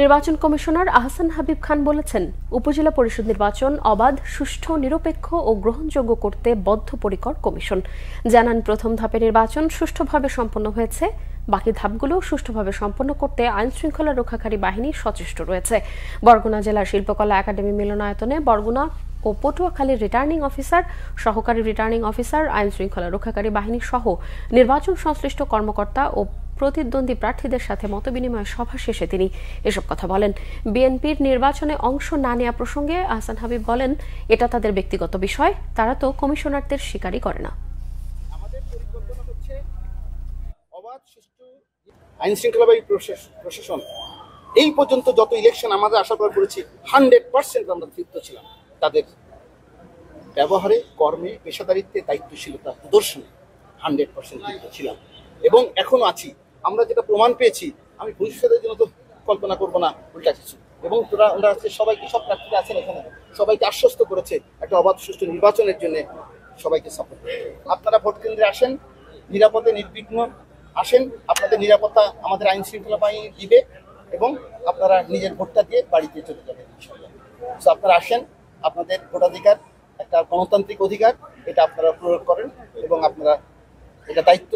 নির্বাচন কমিশনার আহসান হাবিব খান বলেছেন, উপজেলা পরিষদ নির্বাচন অবাধ, সুষ্ঠু, নিরপেক্ষ ও গ্রহণযোগ্য করতে বদ্ধপরিকর কমিশন। জানান, প্রথম ধাপের নির্বাচন সুষ্ঠুভাবে সম্পন্ন হয়েছে, বাকি ধাপগুলো সুষ্ঠুভাবে সম্পন্ন করতে আইন শৃঙ্খলা রক্ষাকারী বাহিনী সচেষ্ট রয়েছে। বরগুনা জেলার শিল্পকলা একাডেমি মিলনায়তনে বরগুনা ও পটুয়াখালীর রিটার্নিং অফিসার, সহকারী রিটার্নিং অফিসার, আইন শৃঙ্খলা রক্ষাকারী বাহিনী সহ নির্বাচন সংশ্লিষ্ট কর্মকর্তা ও প্রতিদ্বন্দ্বী প্রার্থীদের সাথে মতবিনিময় সভা শেষে তিনি এসব কথা বলেন। বিএনপির নির্বাচনে অংশ না নেওয়া প্রসঙ্গে আহসান হাবিব বলেন, এটা তাদের ব্যক্তিগত বিষয়, তারা তো কমিশনারদের স্বীকারই করে না। আমাদের পরিকল্পনা হচ্ছে অবাধ, সুষ্ঠু আইন শৃঙ্খলা প্রশাসন। এই পর্যন্ত যত ইলেকশন আমাদের আশা করেছি 100% আমরা তৃপ্ত ছিলাম। তাদের ব্যবহারে, কর্মে, পেশাদারিত্বে, দায়িত্বশীলতা প্রদর্শনে 100% তৃপ্ত ছিলাম এবং এখনো আছি। আমরা যেটা প্রমাণ পেয়েছি, আমি ভবিষ্যতের জন্য তো কল্পনা করবো না, উল্টা কিছু। এবং ওরা সবাইকে, সব প্রার্থীরা আছেন এখানে, সবাইকে আশ্বস্ত করেছে একটা অবাধ সুষ্ঠু নির্বাচনের জন্য সবাইকে সাপোর্ট করে। আপনারা ভোট কেন্দ্রে আসেন, নিরাপদে নির্বিঘ্ন আসেন। আপনাদের নিরাপত্তা আমাদের আইন শৃঙ্খলা বাহিনী দিবে এবং আপনারা নিজের ভোটটা দিয়ে বাড়িতে চলে যাবেন। তো আপনারা আসেন, আপনাদের ভোটাধিকার একটা গণতান্ত্রিক অধিকার, এটা আপনারা প্রয়োগ করেন এবং আপনারা এটা দায়িত্ব